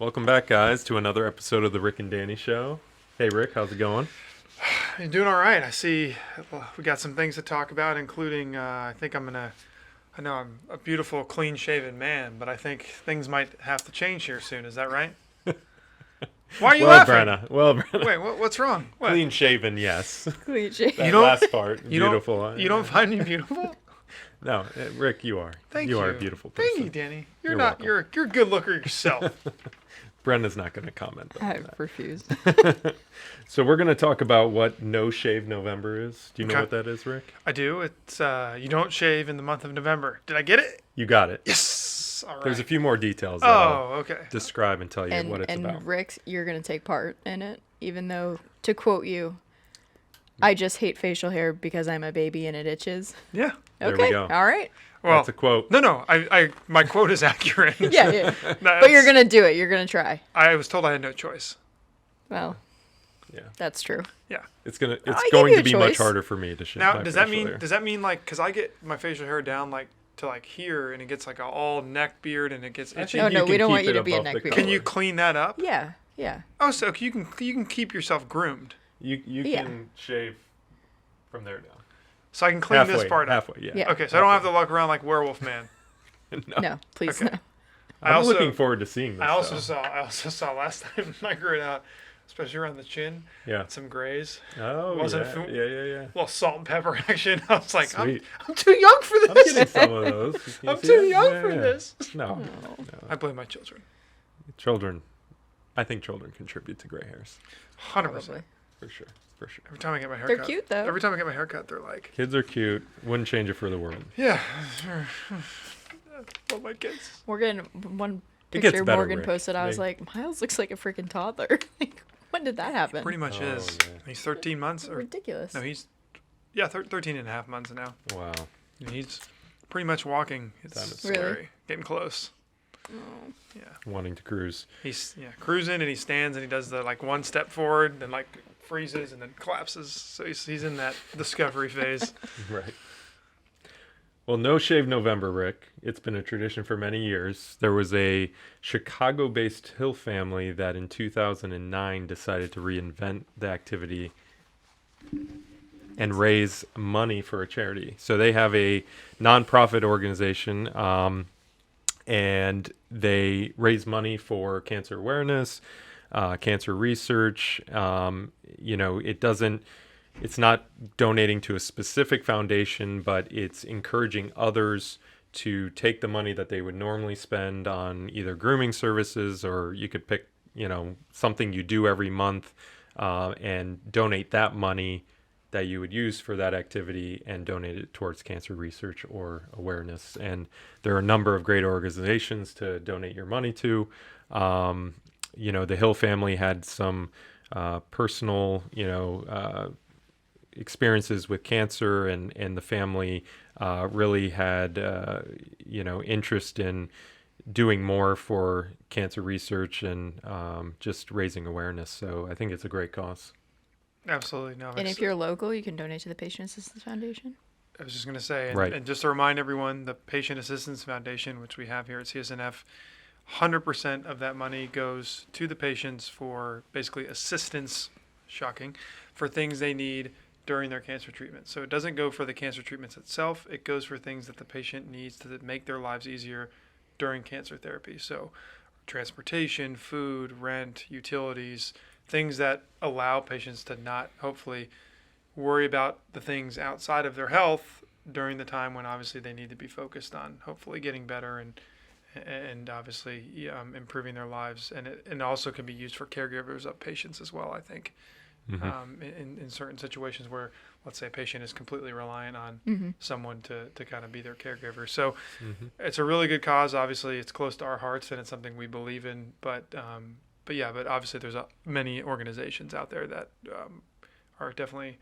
Welcome back, guys, to another episode of the Rick and Danny Show. Hey, Rick, how's it going? You're doing all right. I see we got some things to talk about, including I know I'm a beautiful, clean-shaven man, but I think things might have to change here soon. Is that right? Why are you laughing? Brenna. Wait, what's wrong? What? Clean shaven, yes. Clean shaven. That You don't- last part, You beautiful. You don't find me beautiful? No, Rick, you are. Thank you. You are a beautiful person. Thank you, Danny. You're You're not. welcome. You're a good looker yourself. Brenda's not going to comment on I that. refuse. So we're going to talk about what No Shave November is. Do you know Okay. what that is, Rick? I do. It's you don't shave in the month of November. Did I get it? You got it. Yes. All right. There's a few more details that I'll okay. describe and tell you what it's and about. Rick, you're gonna take part in it, even though, to quote you, I just hate facial hair because I'm a baby and it itches. Yeah. There we Okay, go. all right. Well, That's a quote. no. My quote is accurate. Yeah. No, But you're it's- gonna do it. You're gonna try. I was told I had no choice. Well, Yeah. that's true. Yeah. It's going give to you a be much choice. harder for me to shave Now, my does that facial mean hair. like because I get my facial hair down like to like here and it gets like a all neck beard and it gets I itchy? think No, you we can don't want keep you to it be a above neck the beard. Can you collar. clean that up? Yeah. Oh, so you can keep yourself groomed. You Yeah. can shave from there down. So I can clean this part up. Halfway, yeah. Yeah. Okay, so I don't have to walk around like Werewolf Man. No, please Okay. no. I'm also- looking forward to seeing this. I also though. saw last time I grew it out, especially around the chin, Yeah. some grays, Oh, wasn't yeah. fu- Yeah. a little salt and pepper action. I was like, Sweet. I'm too young for I'm this. getting some of those. Can you I'm see too it? young Yeah, for yeah. this. No, I blame my children. children. I think children contribute to gray hairs 100%. Probably. for sure. For sure. Every time I get my hair They're cut. cute, though. Every time I get my hair cut, they're like, Kids are cute. Wouldn't change it for the world. yeah. Love my kids. Morgan, one It gets picture better, Morgan Rick. posted, I was They- like, Miles looks like a freaking toddler. Like, when did that happen? Pretty much Oh, is. yeah. He's 13 months. Or Ridiculous. no, he's, yeah, 13 and a half months now. Wow. And he's pretty much walking. It's That is Really? scary. Getting close. Yeah. Wanting to cruise. He's cruising and he stands and he does the like one step forward, then like freezes and then collapses. So he's in that discovery phase. Right. Well, No Shave November, Rick. It's been a tradition for many years. There was a Chicago-based Hill family that in 2009 decided to reinvent the activity and raise money for a charity. So they have a nonprofit organization, and they raise money for cancer awareness, cancer research. It's not donating to a specific foundation, but it's encouraging others to take the money that they would normally spend on either grooming services, or you could pick, something you do every month, and donate that money that you would use for that activity and donate it towards cancer research or awareness. And there are a number of great organizations to donate your money to. The Hill family had some personal, experiences with cancer, and the family really had interest in doing more for cancer research and just raising awareness. So I think it's a great cause. Absolutely. No. And if you're local, you can donate to the Patient Assistance Foundation. I was just going to say, Right. and just to remind everyone, the Patient Assistance Foundation, which we have here at CSNF, 100% of that money goes to the patients for basically assistance, shocking, for things they need during their cancer treatment. So it doesn't go for the cancer treatments itself. It goes for things that the patient needs to make their lives easier during cancer therapy. So transportation, food, rent, utilities, things that allow patients to not hopefully worry about the things outside of their health during the time when obviously they need to be focused on hopefully getting better and obviously improving their lives. And it also can be used for caregivers of patients as well, I think. In certain situations where, let's say, a patient is completely reliant on someone to kind of be their caregiver. So it's a really good cause. Obviously, it's close to our hearts and it's something we believe in. But obviously there's many organizations out there that are definitely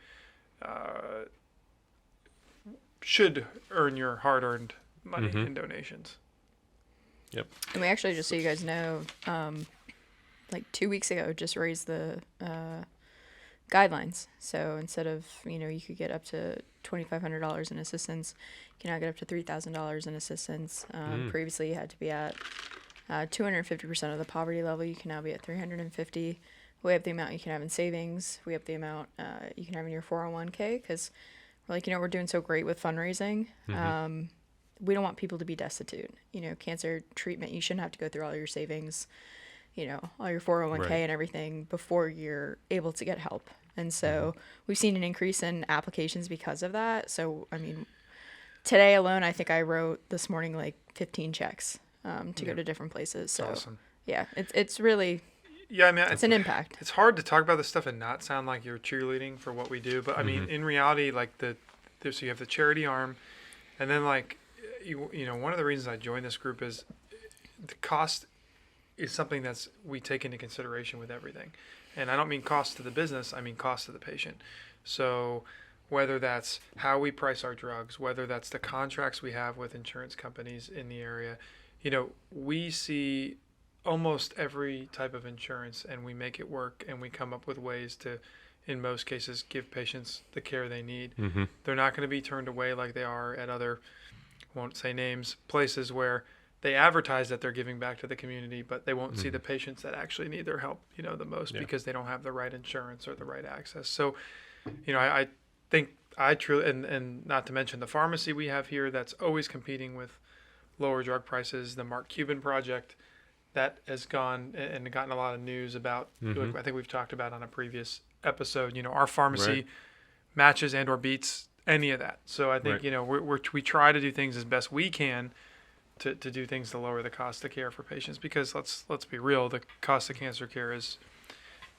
should earn your hard-earned money in donations. Yep. And we actually, just so you guys know, like 2 weeks ago, just raised the guidelines. So instead of, you could get up to $2,500 in assistance, you can now get up to $3,000 in assistance. Previously, you had to be at 250% of the poverty level, you can now be at 350. We have the amount you can have in savings. We have the amount you can have in your 401k, because we're like, we're doing so great with fundraising. We don't want people to be destitute. Cancer treatment, you shouldn't have to go through all your savings, all your 401k Right. and everything before you're able to get help. And so we've seen an increase in applications because of that. So, I mean, today alone, I think I wrote this morning like 15 checks to go to different places. So, Awesome. yeah, it's really, Yeah, I mean, it's an impact. it's hard to talk about this stuff and not sound like you're cheerleading for what we do. But I mean, in reality, like so you have the charity arm, and then like, one of the reasons I joined this group is the cost is something we take into consideration with everything. And I don't mean cost to the business, I mean cost to the patient. So whether that's how we price our drugs, whether that's the contracts we have with insurance companies in the area, we see almost every type of insurance, and we make it work, and we come up with ways to, in most cases, give patients the care they need. They're not going to be turned away like they are at other, won't say names, places where they advertise that they're giving back to the community, but they won't see the patients that actually need their help, the most, because they don't have the right insurance or the right access. So, I think I truly, and not to mention the pharmacy we have here that's always competing with lower drug prices, the Mark Cuban project that has gone and gotten a lot of news about, I think we've talked about on a previous episode, our pharmacy matches and or beats any of that. So I think, we try to do things as best we can to do things to lower the cost of care for patients, because let's be real, the cost of cancer care is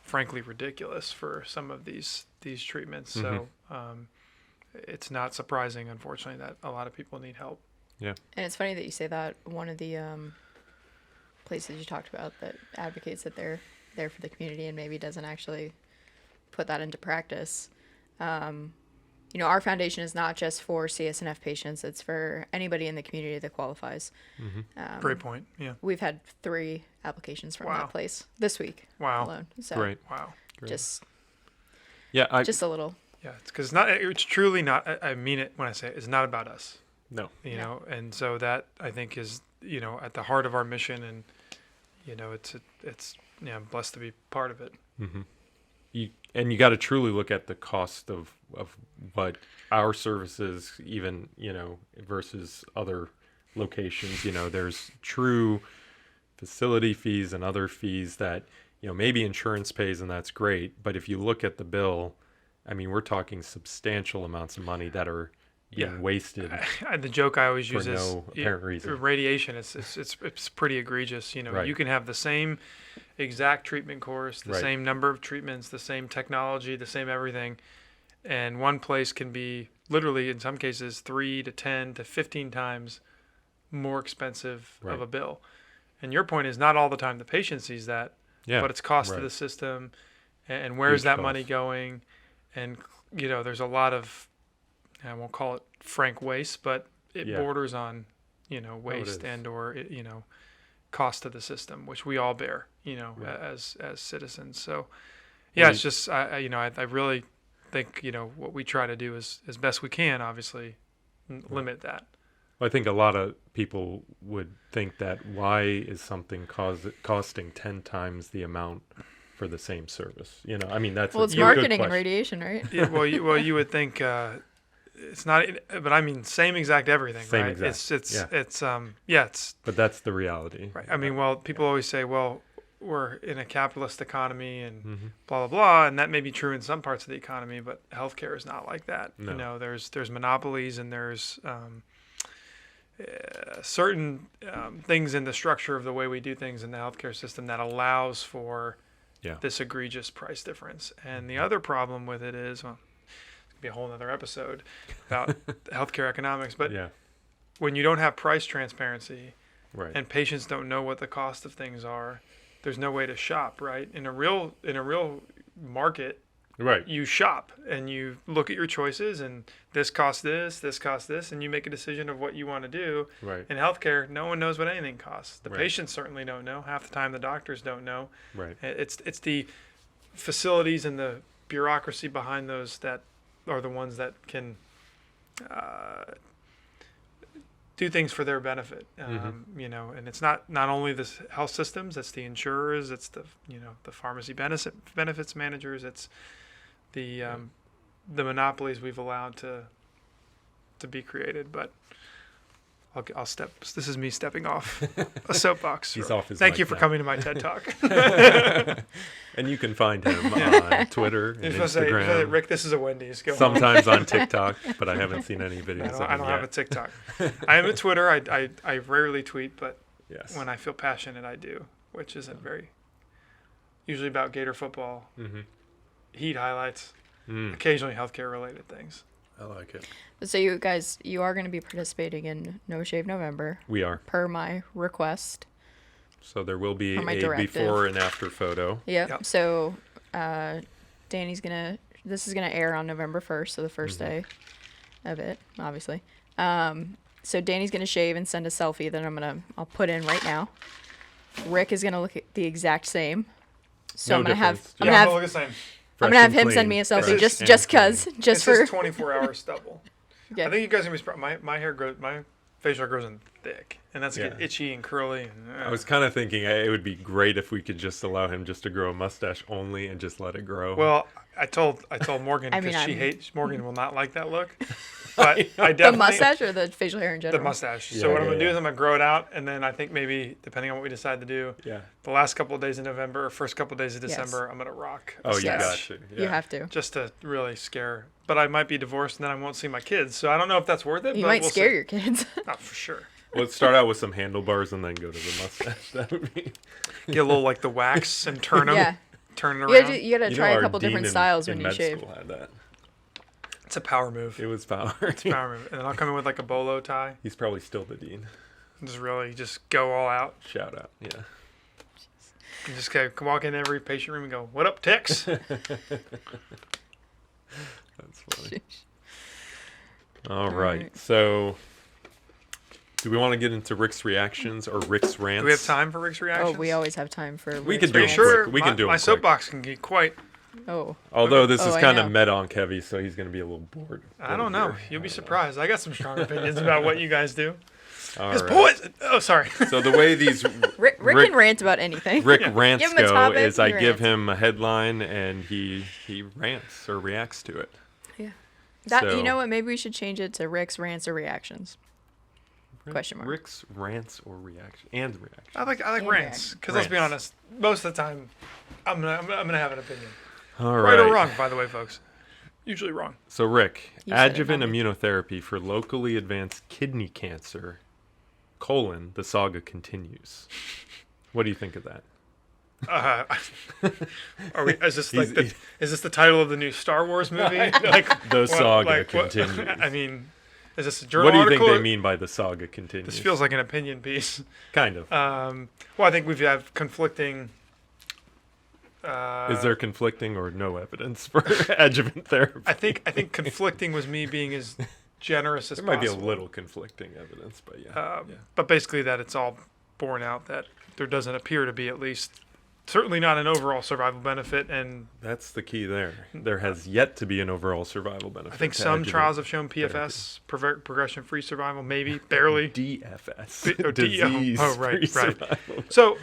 frankly ridiculous for some of these treatments. So it's not surprising, unfortunately, that a lot of people need help. Yeah. And it's funny that you say that. One of the places you talked about that advocates that they're there for the community and maybe doesn't actually put that into practice. Our foundation is not just for CSNF patients. It's for anybody in the community that qualifies. Great point. Yeah. We've had 3 applications from Wow. that place this week alone. So Great. Wow. Great. just Yeah. a little. Yeah. It's because it's truly not, I mean it when I say it, it's not about us, No. and so that I think is, at the heart of our mission, and, I'm blessed to be part of it. You got to truly look at the cost of what our services, even, versus other locations. There's true facility fees and other fees that, maybe insurance pays, and that's great. But if you look at the bill, I mean, we're talking substantial amounts of money that are being wasted The joke I always for use is no apparent reason. radiation. It's pretty egregious. Right. You can have the same exact treatment course, the Right. same number of treatments, the same technology, the same everything, and one place can be literally, in some cases, 3 to 10 to 15 times more expensive Right. of a bill. And your point is not all the time the patient sees that, Yeah. but it's cost to right. the system, and where's Huge that cost. money going? And there's a lot of, I won't call it frank waste, but it Yeah. borders on, waste is. and or cost to the system, which we all bear, Right. as citizens. So, Well, yeah, it's just I really think what we try to do is as best we can, obviously, limit that. I think a lot of people would think that why is something costing 10 times the amount for the same service? I mean, that's Well, it's a good marketing and question. radiation, right? Yeah, well, you would think it's not, but I mean, same exact everything, Same right? exact, It's But that's the reality. right. I mean, well, people always say, well, we're in a capitalist economy and Mm-hmm. blah blah blah, and that may be true in some parts of the economy, but healthcare is not like that. No. There's monopolies, and there's certain things in the structure of the way we do things in the healthcare system that allows for Yeah. this egregious price difference. And the other problem with it is, well, it's gonna be a whole other episode about healthcare economics, but Yeah. when you don't have price transparency Right. and patients don't know what the cost of things are, there's no way to shop, right? In a real market, right. you shop and you look at your choices, and this costs this, and you make a decision of what you want to do. Right. In healthcare, no one knows what anything costs. The Right. patients certainly don't know. Half the time, the doctors don't know. Right. It's the facilities and the bureaucracy behind those that are the ones that can do things for their benefit. You know, and it's not only the health systems, it's the insurers, it's the, you know, the pharmacy benefits managers, it's the monopolies we've allowed to be created. But I'll step. This is me stepping off a soapbox. He's off his Thank mic you for now. coming to my TED Talk. And you can find him on Twitter and You're supposed to say, Instagram. Rick, this is a Wendy's. Go home. Sometimes on TikTok, but I haven't seen any videos of him I don't have a yet. TikTok. I am a Twitter. I rarely tweet, but Yes. when I feel passionate, I do, which isn't very. Usually about Gator football, Heat highlights, occasionally healthcare related things. I like it. So you guys, you are going to be participating in No Shave November We are. per my request. So there will be Or my a directive. before and after photo. Yep. So Danny's this is gonna air on November 1st, so the 1st day of it, obviously. So Danny's gonna shave and send a selfie that I'll put in right now. Rick is gonna look the exact same. So No I'm gonna have difference. I'm Yeah, gonna have look the same. I'm Fresh gonna have and him send clean. me a selfie Fresh just and cause clean. just It's for just 24-hour stubble. yeah. I think you guys are gonna be surprised. My hair grows. My facial hair grows in thick, and that's Yeah. get itchy and curly. And, I was kind of thinking it would be great if we could just allow him just to grow a mustache only and just let it grow. Well, I told Morgan I because mean, she I'm- hates Morgan will not like that look. But I the definitely mustache or the facial hair in the general. mustache. Yeah, So what I'm yeah, gonna do yeah. is I'm gonna grow it out, and then I think maybe depending on what we decide to do, yeah. the last couple of days of November or first couple of days of Yes. December, I'm gonna rock. a Oh, you Yes. got stash to. Yeah. You have to. just to really scare. But I might be divorced, and then I won't see my kids. So I don't know if that's worth it. You but might we'll scare see. your kids. Not for sure. Let's start out with some handlebars and then go to the mustache. That would be. Get a little like the wax and turn them. Yeah. Turn it You around. gotta, you gotta You try know, a our couple dean different in- styles in when you med shave. school had that. It's a power move. It was power. Power move. And then I'll come in with like a bolo tie. He's probably still the dean. And just go all out. Shout out. Yeah. And just go, walk in every patient room and go, "What up, Tex?" That's funny. All right. right. So, do we want to get into Rick's reactions or Rick's rants? Do we have time for Rick's Oh, reactions? we always have time for. We Rick's could do Pretty it rants. sure quick. We can do 'em my quick. soapbox can get quite. Oh, Although this Oh, is I kind know. of med-onc heavy, so he's going to be a little bored. I don't know. over here. You'll be surprised. I got some strong opinions about what you guys do. All It's right. poison. Oh, sorry. So the way these Rick Rick- can rant about anything. Rick Yeah. rants Give him a go topic, is I he give rants. him a headline and he rants or reacts to it. Yeah. That So- you know what? Maybe we should change it to Rick's rants or reactions. Question mark. Rick's rants or reaction and reaction. I like And rants because let's be Rants. honest. Most of the time, I'm gonna have an opinion. All Right or wrong, by the way, folks. Usually wrong. So Rick, You said it, adjuvant not me. immunotherapy for locally advanced kidney cancer, the saga continues. What do you think of that? Are we? Is this like He's- is this the title of the new Star Wars movie? Like The what- saga what- continues. I mean, is this a journal What do you article? think they mean by the saga continues? This feels like an opinion piece. kind of. Well, I think we have conflicting. Is there conflicting or no evidence for adjuvant therapy? I think conflicting was me being as generous as there might possible. be a little conflicting evidence, but yeah. But basically, that it's all borne out that there doesn't appear to be, at least, certainly not an overall survival benefit. And That's the key there. There has yet to be an overall survival benefit. I think to some adjuvant trials have shown PFS, progression-free survival, maybe barely. DFS. Oh, D- oh, Disease. oh, right, free right. survival. So,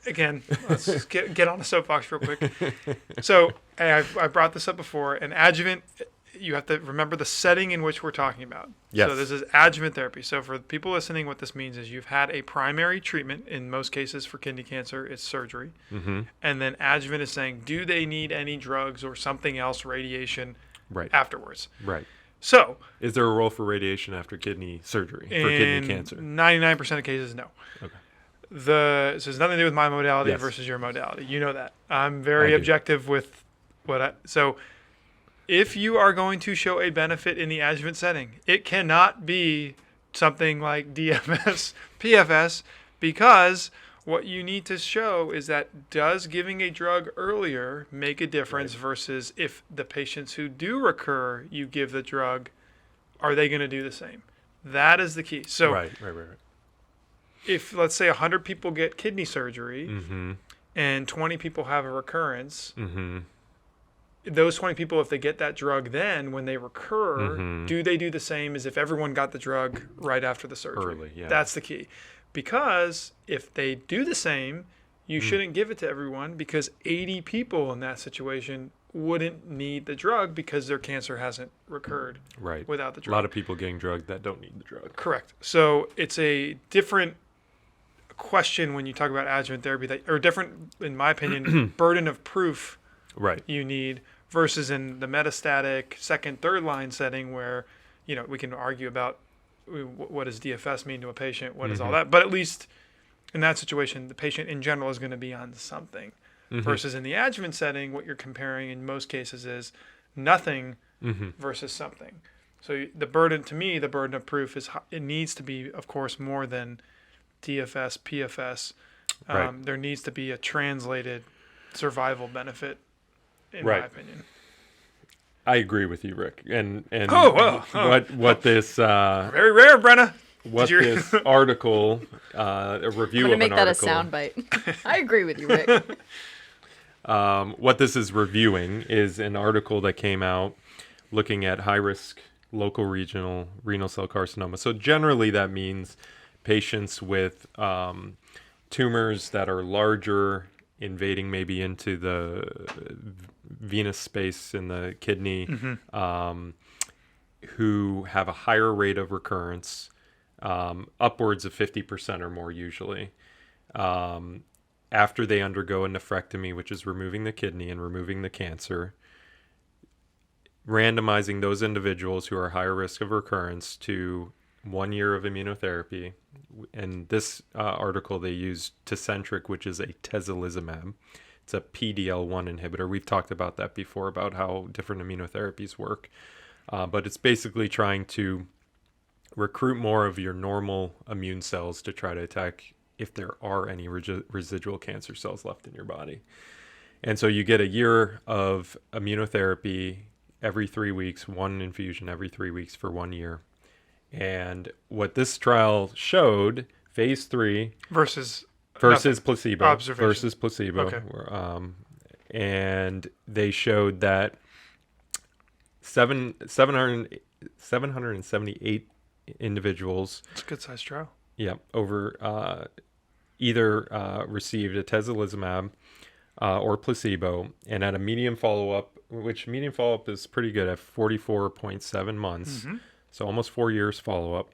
again, let's just get on the soapbox real quick. So, I brought this up before. An adjuvant, you have to remember the setting in which we're talking about. Yes. So this is adjuvant therapy. So for people listening, what this means is you've had a primary treatment. In most cases for kidney cancer, it's surgery. Mm-hmm. And then adjuvant is saying, do they need any drugs or something else, radiation, Right. afterwards? Right. So Is there a role for radiation after kidney surgery for kidney cancer? 99% of cases, no. Okay. So it has nothing to do with my modality Yes. versus your modality. You know that. I'm I very do. objective with so if you are going to show a benefit in the adjuvant setting, it cannot be something like DFS, PFS, because what you need to show is that does giving a drug earlier make a difference versus if the patients who do recur, you give the drug, are they going to do the same? That is the key. So Right. if, let's say, 100 people get kidney surgery Mm-hmm. and 20 people have a recurrence, Mm-hmm. those 20 people, if they get that drug, then when they recur, do they do the same as if everyone got the drug right after the surgery? Early, yeah. That's the key. Because if they do the same, you shouldn't give it to everyone, because 80 people in that situation wouldn't need the drug because their cancer hasn't recurred Right. without the A drug. lot of people getting drugged that don't need the drug. Correct. So it's a different question when you talk about adjuvant therapy, or different, in my opinion, burden of proof Right. you need versus in the metastatic second, third line setting where, we can argue about what does DFS mean to a patient, what is all that. But at least in that situation, the patient in general is going to be on something. Versus in the adjuvant setting, what you're comparing in most cases is nothing versus something. So the burden of proof it needs to be, of course, more than DFS, PFS. Right. There needs to be a translated survival benefit, in Right. my opinion. I agree with you, Rick. And Oh, well. what this Very rare, Brenna. what Did you- this article, a review I'm of gonna make an that article. a soundbite. I agree with you, Rick. What this is reviewing is an article that came out looking at high-risk local regional renal cell carcinoma. So generally that means patients with tumors that are larger, invading maybe into the venous space in the kidney, who have a higher rate of recurrence, upwards of 50% or more usually, after they undergo a nephrectomy, which is removing the kidney and removing the cancer, randomizing those individuals who are higher risk of recurrence to 1 year of immunotherapy. In this article, they used Tecentriq, which is a tezolizumab. It's a PDL1 inhibitor. We've talked about that before, about how different immunotherapies work. But it's basically trying to recruit more of your normal immune cells to try to attack if there are any residual cancer cells left in your body. And so you get a year of immunotherapy every 3 weeks, one infusion every 3 weeks for 1 year. And what this trial showed, phase 3 versus versus nothing. placebo, Observation. versus placebo, Okay. and they showed that 778 individuals, It's a good sized trial. over either received a tezolizumab or placebo, and at a median follow-up, which median follow-up is pretty good at 44.7 months, so almost 4 years follow-up.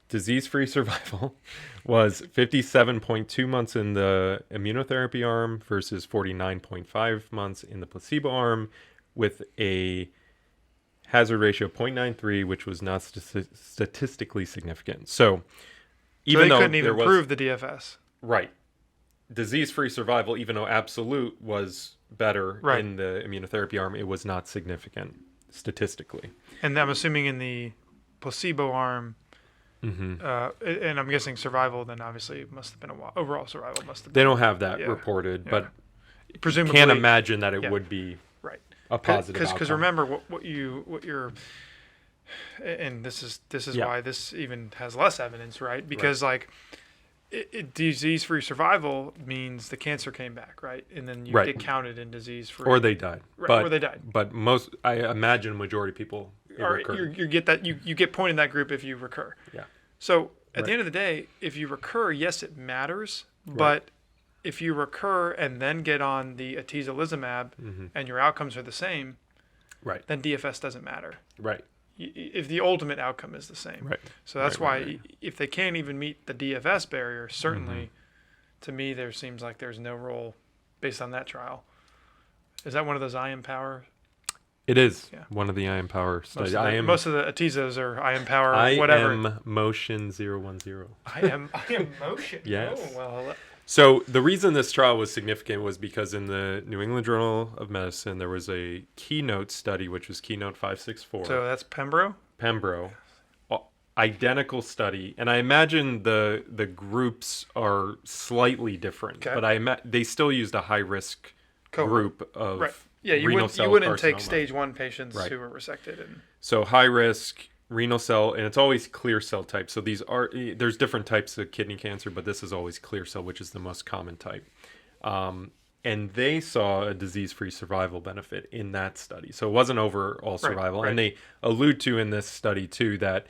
Disease-free survival was 57.2 months in the immunotherapy arm versus 49.5 months in the placebo arm, with a hazard ratio of 0.93, which was not statistically significant. So even they though couldn't even there was, prove the DFS. right, disease-free survival, even though absolute was better Right. in the immunotherapy arm, it was not significant statistically. And I'm assuming in the placebo arm, and I'm guessing survival, then obviously it must have been a while. Overall survival must have They been. don't have that Yeah. reported, Yeah. but Presumably. can't imagine that it yeah. would be Right. a positive Because outcome. remember what you're, and this is Yeah. why this even has less evidence, right? Because like disease-free survival means the cancer came back, right? And then you Right. get counted in disease-free. Or they died. Right, But, or they died. But I imagine majority of people it Or recurred. you get that you get pointed in that group if you recur. Yeah. So at the Right. end of the day, if you recur, yes, it matters. But if you recur and then get on the atezolizumab and your outcomes are the same, Right. then DFS doesn't matter. Right. If the ultimate outcome is the same. Right. So that's Right, why right. if they can't even meet the DFS barrier, certainly to me there seems like there's no role based on that trial. Is that one of those I Empower? It is Yeah. one of the I Empower studies. Most of the atezos are I Empower I whatever. am motion 010. I am motion. Yes. Oh, well, So the reason this trial was significant was because in the New England Journal of Medicine there was a keynote study, which was Keynote 564. so that's Pembro? Pembro, identical study, and I imagine the groups are slightly different, Okay. but they still used a high risk Cohort. group of Right. Yeah, you renal wouldn't cell take carcinoma. stage 1 patients Right. who were resected and So high risk renal cell, and it's always clear cell type. So there's different types of kidney cancer, but this is always clear cell, which is the most common type. and they saw a disease-free survival benefit in that study. So it wasn't overall survival. right. And they allude to in this study too that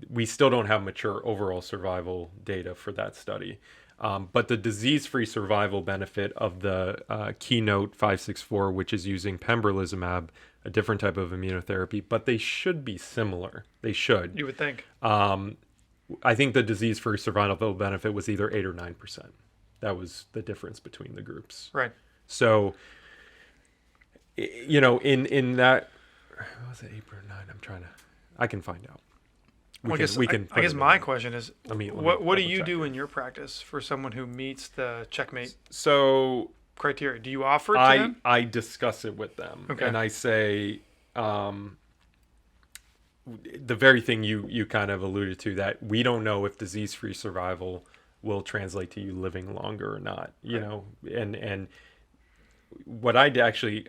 we still don't have mature overall survival data for that study. But the disease-free survival benefit of the Keynote 564, which is using pembrolizumab, a different type of immunotherapy, but they should be similar. They should. You would think. I think the disease-free survival benefit was either 8 or 9%. That was the difference between the groups. Right. So, in that, what was it, 8 or 9? I can find out. I guess my question is, let me what do you double-check do it. in your practice for someone who meets the checkmate So criteria? Do you offer it to them? I discuss it with them, Okay. and I say the very thing you kind of alluded to, that we don't know if disease-free survival will translate to you living longer or not. And what I had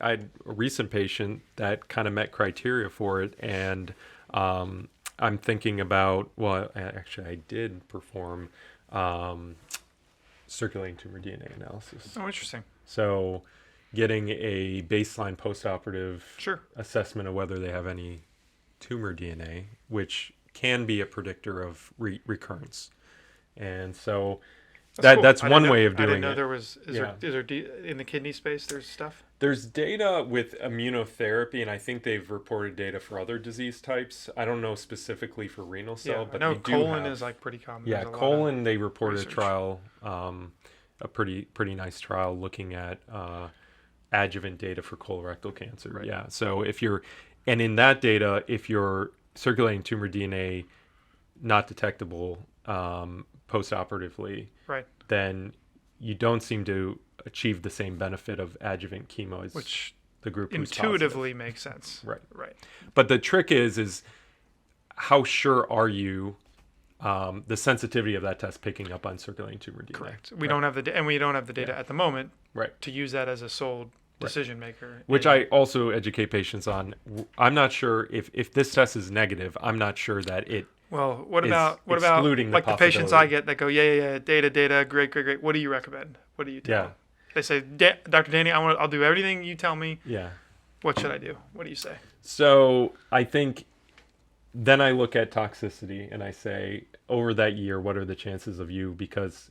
a recent patient that kind of met criteria for it, and I'm thinking about, well, actually I did perform circulating tumor DNA analysis. Oh, interesting. So getting a baseline postoperative Sure. assessment of whether they have any tumor DNA, which can be a predictor of recurrence. And so Cool. that's I one didn't way know- of I doing didn't know it. there was. Yeah. Is there in the kidney space? There's stuff. There's data with immunotherapy, and I think they've reported data for other disease types. I don't know specifically for renal cell, Yeah, but I know they do colon have, is like pretty common. yeah, There's a lot of- colon. They reported a research. trial, a pretty nice trial looking at adjuvant data for colorectal cancer. Right. Yeah, so and in that data, if you're circulating tumor DNA not detectable postoperatively, Right. then you don't seem to achieve the same benefit of adjuvant chemo as Which the group who's positive. intuitively makes sense. Right. Right. But the trick is how sure are you the sensitivity of that test picking up on circulating tumor DNA? Correct. We don't have the and we don't have the data at the moment Right. to use that as a sole decision maker. Which And- I also educate patients on. I'm not sure if this test is negative, I'm not sure that it Well, what is about excluding the like the patients I possibility. get that go, yeah, data, great. What do you recommend? What do you tell Yeah. them? They say, Dr. Danny, I'll do everything you tell me. yeah. What should I do? What do you say? So I think then I look at toxicity and I say, over that year, what are the chances of you? Because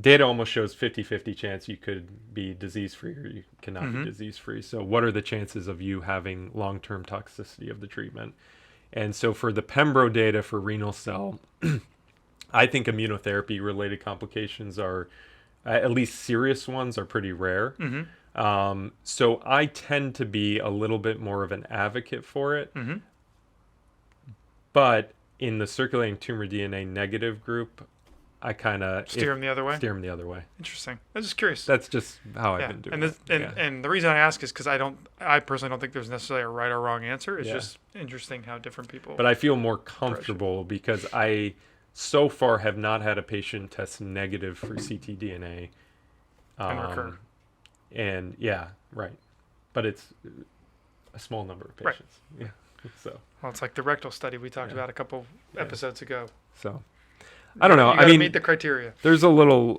data almost shows 50-50 chance you could be disease-free or you cannot be disease-free. So what are the chances of you having long-term toxicity of the treatment? And so for the Pembro data for renal cell, I think immunotherapy-related complications are, at least serious ones, are pretty rare. So I tend to be a little bit more of an advocate for it. But in the circulating tumor DNA negative group, I kind of Steer them the other way? Steer them the other way. Interesting. I was just curious. That's just how yeah. I've been doing And, it. and the reason I ask is because I personally don't think there's necessarily a right or wrong answer. It's Yeah. just interesting how different people. But I feel more comfortable because I so far have not had a patient test negative for ctDNA. And recur. And yeah, right. But it's a small number of Right. patients. Yeah. So Well, it's like the rectal study we talked Yeah. about a couple episodes ago. I don't know. You I gotta mean, meet the criteria. there's a little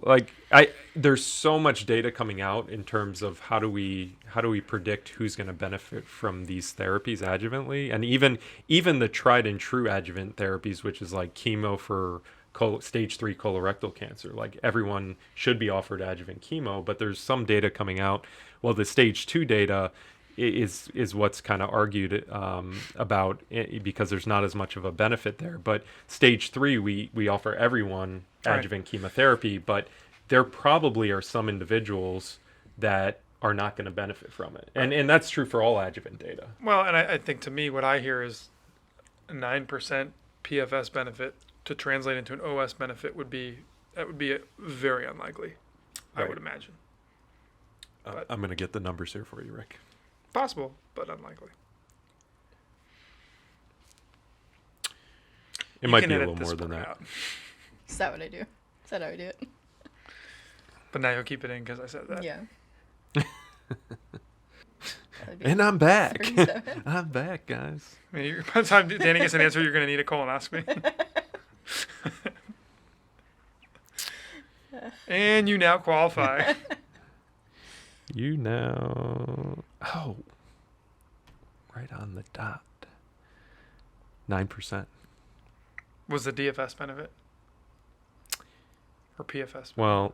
there's so much data coming out in terms of how do we predict who's going to benefit from these therapies adjuvantly, and even the tried and true adjuvant therapies, which is like chemo for stage 3 colorectal cancer. Like everyone should be offered adjuvant chemo, but there's some data coming out. Well, the stage 2 data is what's kind of argued about it, because there's not as much of a benefit there. But stage 3, we offer everyone adjuvant chemotherapy, but there probably are some individuals that are not going to benefit from it, and that's true for all adjuvant data. Well, and I think to me, what I hear is a 9% PFS benefit to translate into an OS benefit would be very unlikely. I Right. would imagine. But- I'm going to get the numbers here for you, Rick. Possible, but unlikely. It might be a little more than that. Out. Is that what I do? Is that how I do it? But now you'll keep it in because I said that. Yeah. That'd be And I'm back. 37. I'm back, guys. I mean, by the time Danny gets an answer, you're going to need a colonoscopy. And you now qualify. You now. Oh. Right on the dot. 9%. Was the DFS benefit? Or PFS? Well,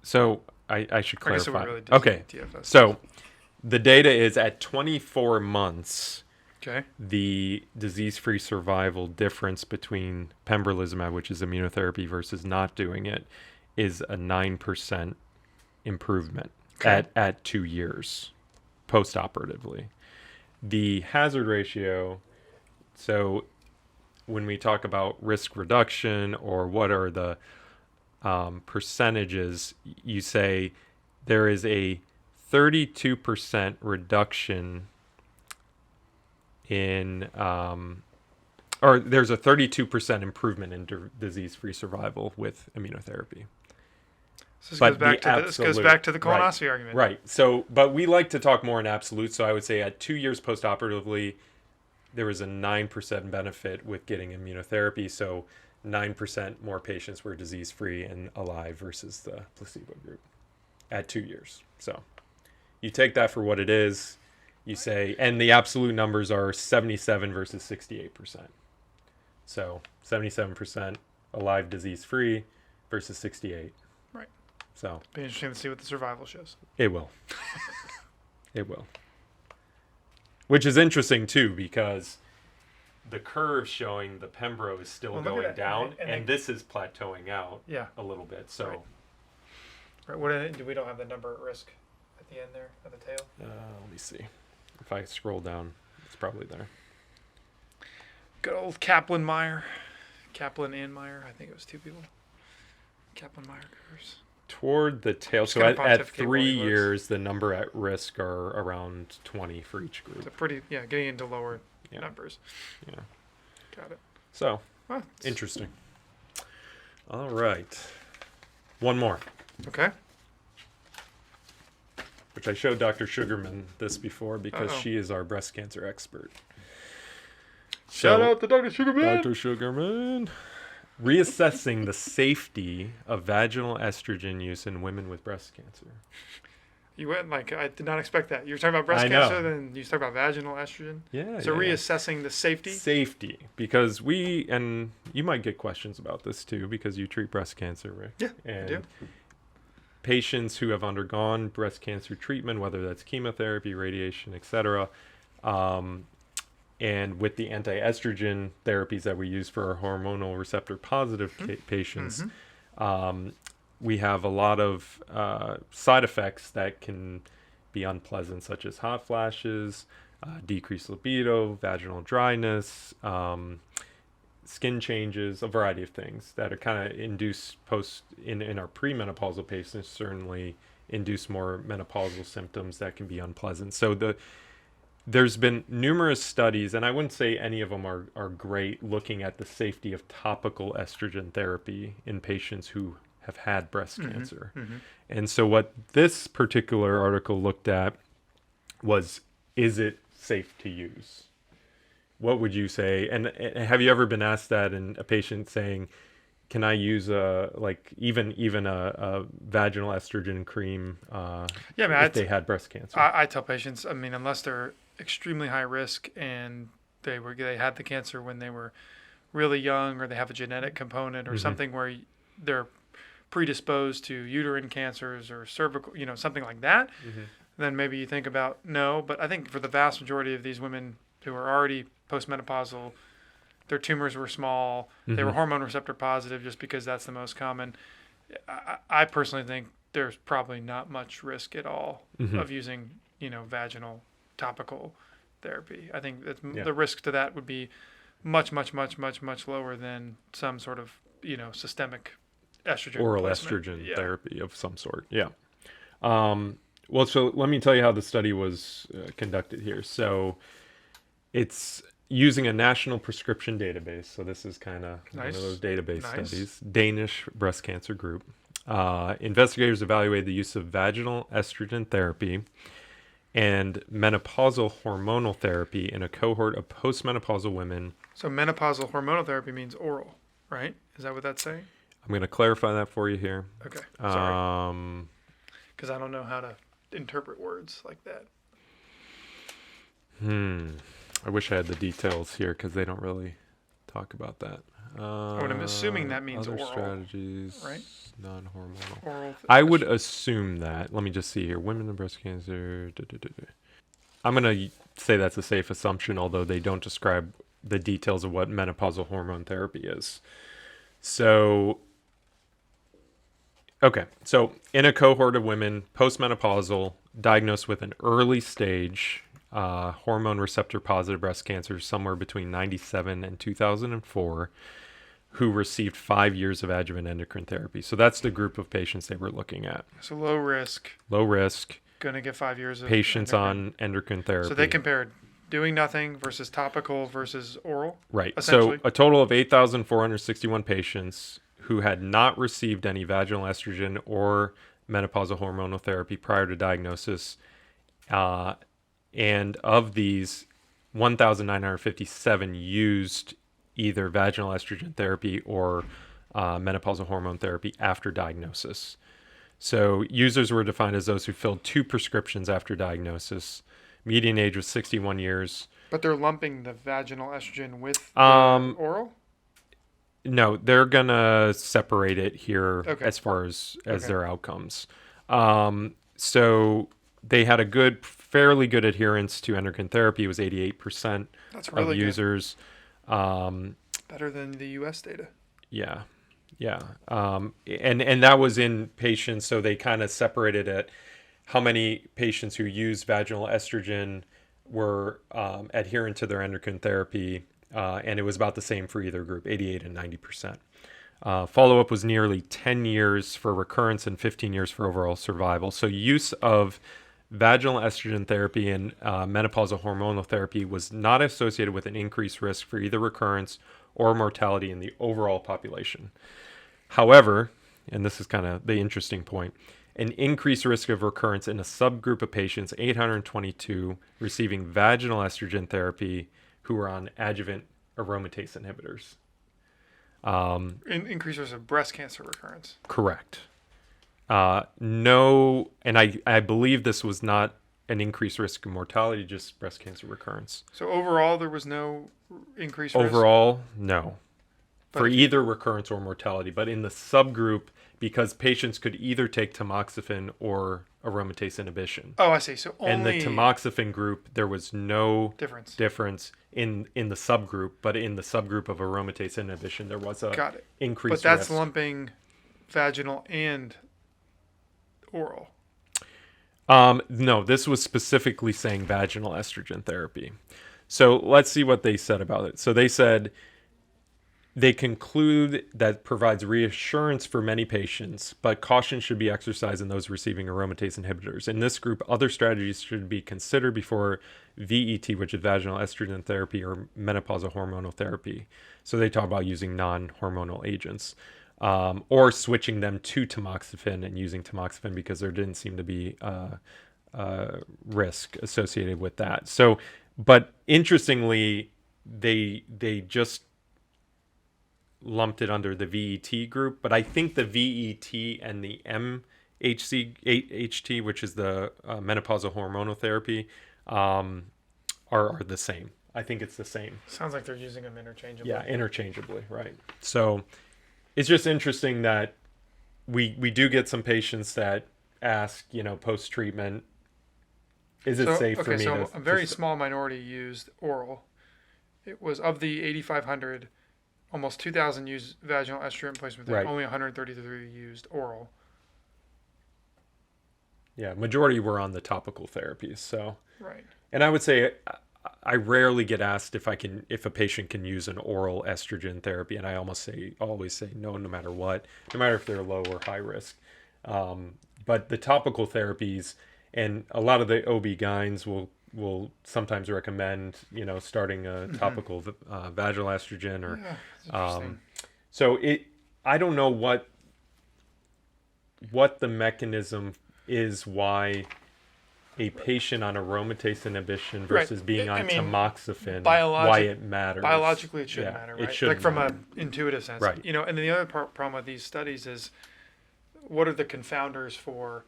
so I should I guess it clarify. would really Okay. DFS. So the data is at 24 months. Okay. The disease-free survival difference between pembrolizumab, which is immunotherapy, versus not doing it, is a 9% improvement at 2 years post-operatively. The hazard ratio, so when we talk about risk reduction or what are the percentages, you say there is a 32% reduction in or there's a 32% improvement in disease-free survival with immunotherapy. So this But goes back the to this goes back to the right. colonoscopy argument. Right. So, but we like to talk more in absolute. So I would say at 2 years post-operatively, there was a 9% benefit with getting immunotherapy. So 9% more patients were disease-free and alive versus the placebo group at 2 years. So you take that for what it is. You say, and the absolute numbers are 77 versus 68%. So 77% alive disease-free versus 68. Right. So Be interesting to see what the survival shows. it will. It will. Which is interesting too, because the curve showing the Pembro is still Well, look at going that. down, And and this is plateauing out Yeah. a little bit. So Right. Right. What do we don't have the number at risk at the end there at the tail? let me see. If I scroll down, it's probably there. Good old Kaplan-Meier. Kaplan and Meyer. I think it was two people. Kaplan-Meier curves. Toward the tail, Just so gonna at pontificate 3 while he looks. years, the number at risk are around 20 for each It's a group. pretty getting into lower Yeah. numbers. Yeah. Got it. So Well, it's- interesting. All right. One more, Okay. which I showed Dr. Sugarman this before because Uh-oh. she is our breast cancer expert. Shout So, out to Dr. Sugarman. Dr. Sugarman. Reassessing the safety of vaginal estrogen use in women with breast cancer. You went like I did not expect that. You were talking about breast I know. cancer, then you talk about vaginal estrogen. Yeah. So yeah. reassessing the safety. Safety, because and you might get questions about this too, because you treat breast cancer, Rick. Yeah, and I do. Patients who have undergone breast cancer treatment, whether that's chemotherapy, radiation, etc., and with the anti-estrogen therapies that we use for our hormonal receptor positive patients, we have a lot of side effects that can be unpleasant, such as hot flashes, decreased libido, vaginal dryness, skin changes, a variety of things that are kind of induced in our premenopausal patients, certainly induce more menopausal symptoms that can be unpleasant. So there's been numerous studies, and I wouldn't say any of them are great, looking at the safety of topical estrogen therapy in patients who have had breast cancer. And so what this particular article looked at was, is it safe to use? What would you say? And have you ever been asked that, and a patient saying, can I use even a vaginal estrogen cream if they had breast cancer? I tell patients, I mean, unless they're extremely high risk and they had the cancer when they were really young, or they have a genetic component or something where they're predisposed to uterine cancers or cervical, something like that, then maybe you think about no. But I think for the vast majority of these women who are already postmenopausal, their tumors were small, they were hormone receptor positive just because that's the most common. I personally think there's probably not much risk at all of using, vaginal topical therapy. I think the risk to that would be much, much, much, much, much lower than some sort of, systemic estrogen Oral replacement. estrogen therapy of some sort. Yeah. Well, so let me tell you how the study was conducted here. So it's using a national prescription database. So this is kind of one of those database studies. Danish breast cancer group. Investigators evaluated the use of vaginal estrogen therapy and menopausal hormonal therapy in a cohort of postmenopausal women. So menopausal hormonal therapy means oral, right? Is that what that's saying? I'm going to clarify that for you here. Okay, sorry. Um, Because I don't know how to interpret words like that. I wish I had the details here because they don't really talk about that. I'm assuming that means other oral, strategies, right? non-hormonal. Oral. I would assume that. Let me just see here. Women and breast cancer. I'm going to say that's a safe assumption, although they don't describe the details of what menopausal hormone therapy is. So, okay. So, in a cohort of women postmenopausal diagnosed with an early stage hormone receptor positive breast cancer, somewhere between 97 and 2004, who received 5 years of adjuvant endocrine therapy. So that's the group of patients they were looking at. So low risk. Low risk. Going to get 5 years of Patients endocrine. on endocrine therapy. So they compared doing nothing versus topical versus oral. Right. Essentially. So a total of 8,461 patients who had not received any vaginal estrogen or menopausal hormonal therapy prior to diagnosis. And of these, 1,957 used either vaginal estrogen therapy or menopausal hormone therapy after diagnosis. So users were defined as those who filled 2 prescriptions after diagnosis. Median age was 61 years. But they're lumping the vaginal estrogen with the oral? No, they're going to separate it here Okay. as far as Okay. their outcomes. So they had a fairly good adherence to endocrine therapy. It was 88% That's of really good. users. Better than the U.S. data. Yeah. Yeah. And that was in patients. So they kind of separated it. How many patients who used vaginal estrogen were adherent to their endocrine therapy. And it was about the same for either group, 88 and 90%. Follow-up was nearly 10 years for recurrence and 15 years for overall survival. So use of vaginal estrogen therapy and menopausal hormonal therapy was not associated with an increased risk for either recurrence or mortality in the overall population. However, and this is kind of the interesting point, an increased risk of recurrence in a subgroup of patients, 822, receiving vaginal estrogen therapy who were on adjuvant aromatase inhibitors. Increased risk of breast cancer recurrence. Correct. No, and I believe this was not an increased risk of mortality, just breast cancer recurrence. So overall, there was no increased risk? Overall, no. But For if either recurrence or mortality. But in the subgroup, because patients could either take tamoxifen or aromatase inhibition. Oh, I see. So In the only tamoxifen group, there was no difference. in the subgroup, but in the subgroup of aromatase inhibition, there was a Got it. increased But that's risk. lumping vaginal and oral. No, this was specifically saying vaginal estrogen therapy. So let's see what they said about it. So they said they conclude that provides reassurance for many patients, but caution should be exercised in those receiving aromatase inhibitors. In this group, other strategies should be considered before VET, which is vaginal estrogen therapy, or menopausal hormonal therapy. So they talk about using non-hormonal agents. Or switching them to tamoxifen and using tamoxifen because there didn't seem to be risk associated with that. So, but interestingly, they just lumped it under the VET group. But I think the VET and the MHT, which is the menopausal hormonal therapy, are the same. I think it's the same. Sounds like they're using them interchangeably. Yeah, interchangeably, right. So it's just interesting that we do get some patients that ask, post-treatment, is it safe for me to... a very small minority used oral. It was of the 8,500, almost 2,000 used vaginal estrogen placement. Right. Only 133 used oral. Yeah, majority were on the topical therapies. So, Right. and I would say I rarely get asked if a patient can use an oral estrogen therapy, and I always say no, no matter what, no matter if they're low or high risk. But the topical therapies, and a lot of the OB-GYNs will sometimes recommend, starting a topical vaginal estrogen or. Yeah, it's interesting. So I don't know what the mechanism is why a patient on aromatase inhibition versus being I on mean, tamoxifen, biologic- why it matters. Biologically, it shouldn't Yeah, matter, it right? shouldn't Like from matter. an intuitive sense, Right. You know. And then the other problem with these studies is, what are the confounders for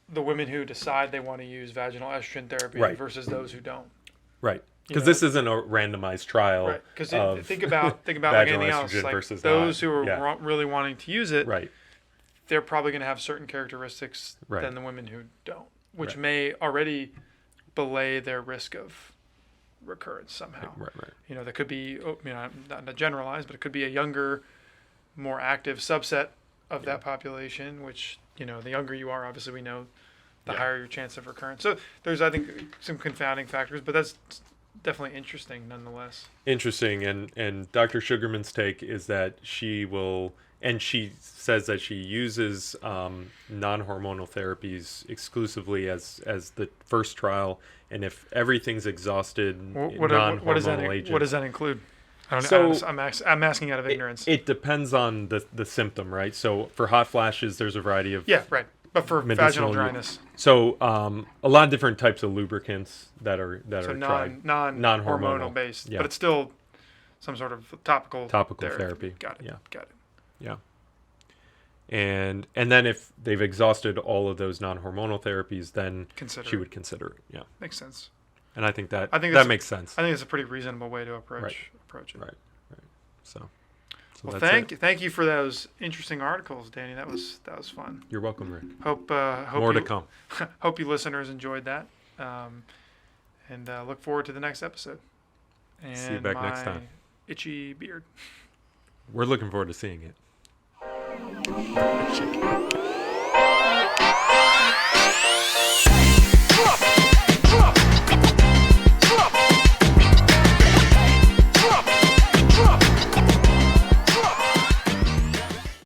the women who decide they want to use vaginal estrogen therapy Right. versus those who don't? Right. You Because know, this isn't a randomized trial. Right. Because of think about like vaginal anything else. estrogen Like versus those not. who are Yeah. really wanting to use it, Right. they're probably going to have certain characteristics Right. than the women who don't, which Right. may already belay their risk of recurrence somehow. Right. Right. You know, there could be, not to generalize, but it could be a younger, more active subset of that population, which, you know, the younger you are, obviously we know, the Yeah. higher your chance of recurrence. So there's, I think, some confounding factors, but that's definitely interesting nonetheless. Interesting. And Dr. Sugarman's take is that she will, and she says that she uses non-hormonal therapies exclusively as the first trial. And if everything's exhausted, What does non-hormonal agents. what does that include? I don't So- know. I'm asking out of ignorance. It depends on the symptom, right? So for hot flashes, there's a variety of Yeah, right. But for medicinal vaginal dryness, So a lot of different types of lubricants that are so tried. non-hormonal based, Yeah. but it's still some sort of topical Therapy. Got it. Yeah. Got it. Yeah. And then if they've exhausted all of those non-hormonal therapies, then Consider she it. would consider it. Yeah. Makes sense. And I think that I think that that's- makes sense. I think it's a pretty reasonable way to approach it. Right. So Well, that's it. thank you for those interesting articles, Danny. That was fun. You're welcome, Rick. Hope More to you, come. hope you listeners enjoyed that, and look forward to the next episode. And See you back next my time. Itchy beard. We're looking forward to seeing it.